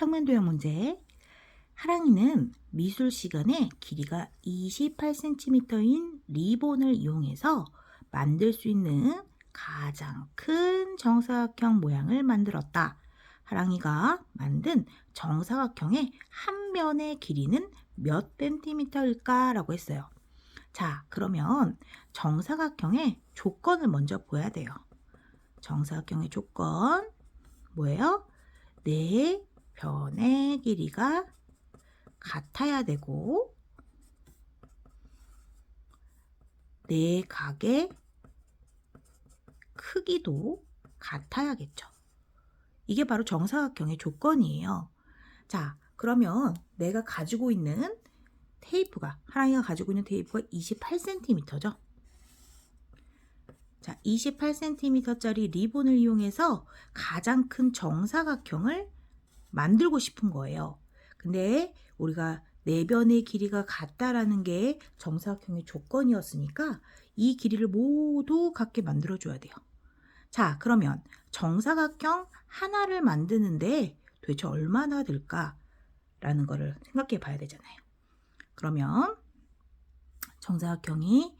평면도형 문제. 하랑이는 미술 시간에 길이가 28cm인 리본을 이용해서 만들 수 있는 가장 큰 정사각형 모양을 만들었다. 하랑이가 만든 정사각형의 한 면의 길이는 몇 센티미터일까? 라고 했어요. 자, 그러면 정사각형의 조건을 먼저 보야 돼요. 정사각형의 조건 뭐예요? 네 변의 길이가 같아야 되고 네 각의 크기도 같아야겠죠. 이게 바로 정사각형의 조건이에요. 자, 그러면 내가 가지고 있는 테이프가, 하랑이가 가지고 있는 테이프가 28cm죠. 자, 28cm짜리 리본을 이용해서 가장 큰 정사각형을 만들고 싶은 거예요. 근데 우리가 내변의 길이가 같다라는 게 정사각형의 조건이었으니까 이 길이를 모두 같게 만들어 줘야 돼요. 자, 그러면 정사각형 하나를 만드는데 도대체 얼마나 들까라는 거를 생각해 봐야 되잖아요. 그러면 정사각형이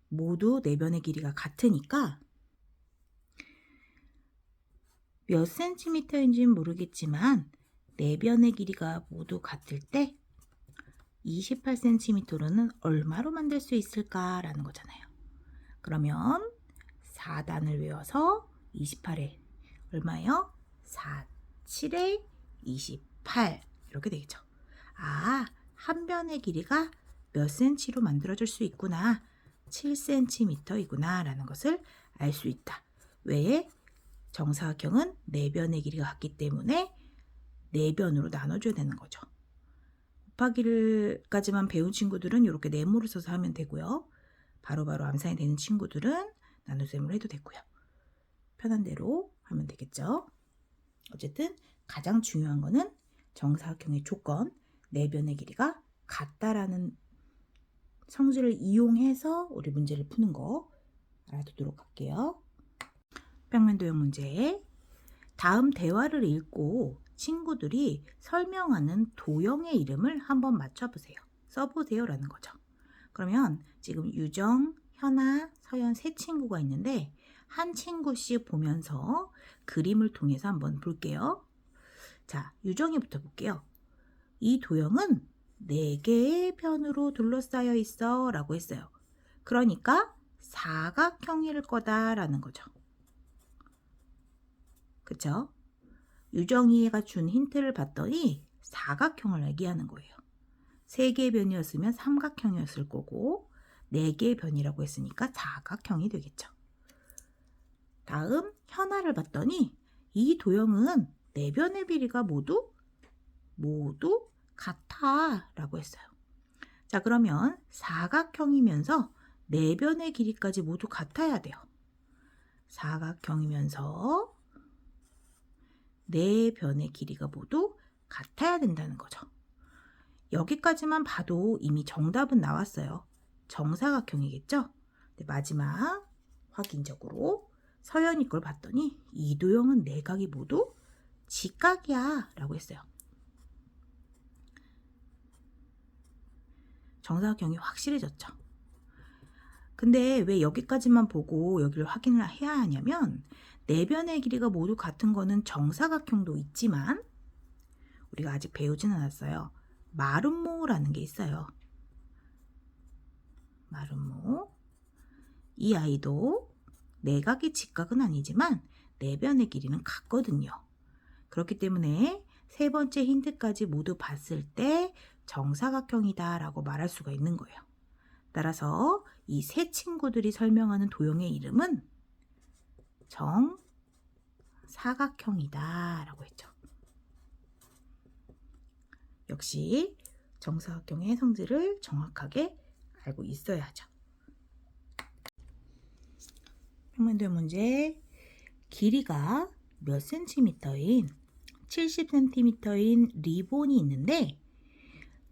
모두 내변의 길이가 같으니까 몇 센티미터인지는 모르겠지만 내변의 길이가 모두 같을 때 28cm로는 얼마로 만들 수 있을까라는 거잖아요. 그러면 4단을 외워서 28에 얼마예요? 4, 7에 28 이렇게 되겠죠. 아, 한 변의 길이가 몇 cm로 만들어줄 수 있구나. 7cm이구나 라는 것을 알 수 있다. 왜? 정사각형은 네 변의 길이가 같기 때문에 네 변으로 나눠줘야 되는 거죠. 곱하기를까지만 배운 친구들은 이렇게 네모를 써서 하면 되고요. 바로바로 암산이 되는 친구들은 나눗셈으로 해도 되고요. 편한 대로 하면 되겠죠. 어쨌든 가장 중요한 거는 정사각형의 조건, 네 변의 길이가 같다라는 성질을 이용해서 우리 문제를 푸는 거 알아두도록 할게요. 평면도형 문제. 다음 대화를 읽고 친구들이 설명하는 도형의 이름을 한번 맞춰보세요. 써보세요 라는 거죠. 그러면 지금 유정, 현아, 서연 세 친구가 있는데 한 친구씩 보면서 그림을 통해서 한번 볼게요. 자, 유정이부터 볼게요. 이 도형은 4개의 변으로 둘러싸여 있어 라고 했어요. 그러니까 사각형일 거다라는 거죠. 그쵸? 유정이가 준 힌트를 봤더니 사각형을 얘기하는 거예요. 3개의 변이었으면 삼각형이었을 거고 4개의 변이라고 했으니까 사각형이 되겠죠. 다음 현아를 봤더니 이 도형은 4변의 길이가 모두 같아 라고 했어요. 자, 그러면 사각형이면서 4변의 길이까지 모두 같아야 돼요. 사각형이면서 4변의 길이가 모두 같아야 된다는 거죠. 여기까지만 봐도 이미 정답은 나왔어요. 정사각형이겠죠? 네, 마지막 확인적으로 서연이 걸 봤더니 이 도형은 4각이 모두 직각이야 라고 했어요. 정사각형이 확실해졌죠. 근데 왜 여기까지만 보고 여기를 확인을 해야 하냐면 4변의 길이가 모두 같은 거는 정사각형도 있지만 우리가 아직 배우지는 않았어요. 마름모라는 게 있어요. 마름모. 이 아이도 4각이 직각은 아니지만 4변의 길이는 같거든요. 그렇기 때문에 세 번째 힌트까지 모두 봤을 때 정사각형이다 라고 말할 수가 있는 거예요. 따라서 이 세 친구들이 설명하는 도형의 이름은 정사각형이다 라고 했죠. 역시 정사각형의 성질을 정확하게 알고 있어야죠. 평면도형 문제. 길이가 몇 센티미터인 70cm인 리본이 있는데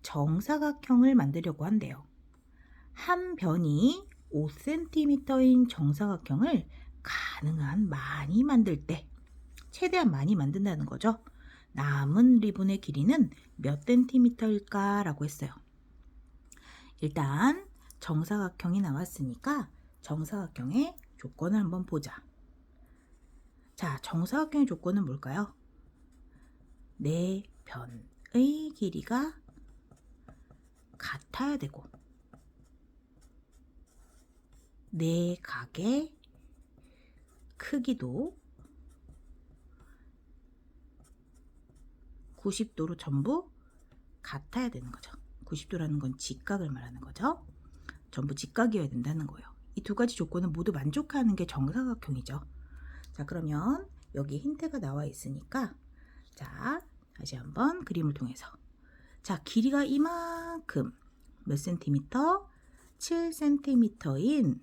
정사각형을 만들려고 한대요. 한 변이 5cm인 정사각형을 가능한 많이 만들 때 최대한 많이 만든다는 거죠. 남은 리본의 길이는 몇 센티미터일까? 라고 했어요. 일단 정사각형이 나왔으니까 정사각형의 조건을 한번 보자. 자, 정사각형의 조건은 뭘까요? 네 변의 길이가 같아야 되고 네 각의 크기도 90도로 전부 같아야 되는 거죠. 90도라는 건 직각을 말하는 거죠. 전부 직각이어야 된다는 거예요. 이 두 가지 조건은 모두 만족하는 게 정사각형이죠. 자, 그러면 여기 힌트가 나와 있으니까 자, 다시 한번 그림을 통해서 자, 길이가 이만큼 몇 센티미터? 7cm인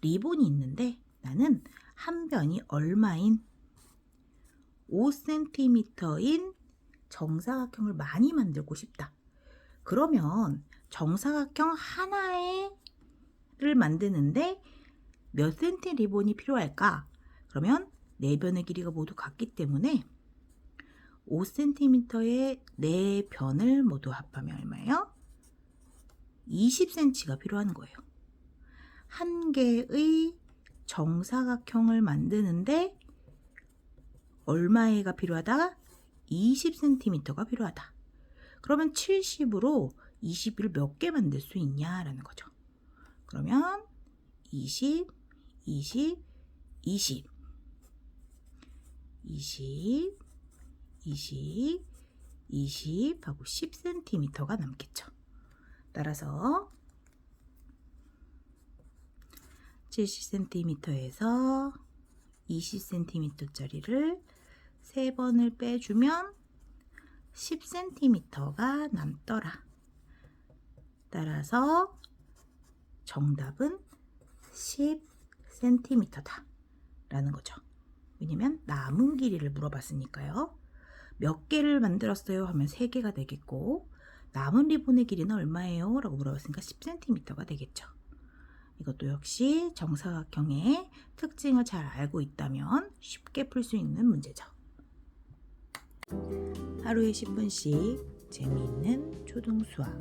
리본이 있는데 나는 한 변이 얼마인 5cm인 정사각형을 많이 만들고 싶다. 그러면 정사각형 하나를 만드는데 몇 센티 리본이 필요할까? 그러면 네 변의 길이가 모두 같기 때문에 5cm의 네 변을 모두 합하면 얼마예요? 20cm가 필요한 거예요. 한 개의 정사각형을 만드는데 얼마가 필요하다? 20cm가 필요하다. 그러면 70으로 20을 몇 개 만들 수 있냐라는 거죠. 그러면 20, 20, 20, 20, 20, 20 하고 10cm가 남겠죠. 따라서 70cm에서 20cm짜리를 3번을 빼주면 10cm가 남더라. 따라서 정답은 10cm다 라는 거죠. 왜냐면 남은 길이를 물어봤으니까요. 몇 개를 만들었어요 하면 3개가 되겠고 남은 리본의 길이는 얼마예요? 라고 물어봤으니까 10cm가 되겠죠. 이것도 역시 정사각형의 특징을 잘 알고 있다면 쉽게 풀 수 있는 문제죠. 하루에 10분씩 재미있는 초등수학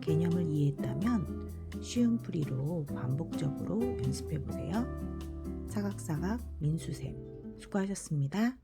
개념을 이해했다면 쉬운 풀이로 반복적으로 연습해 보세요. 사각사각 민수쌤 수고하셨습니다.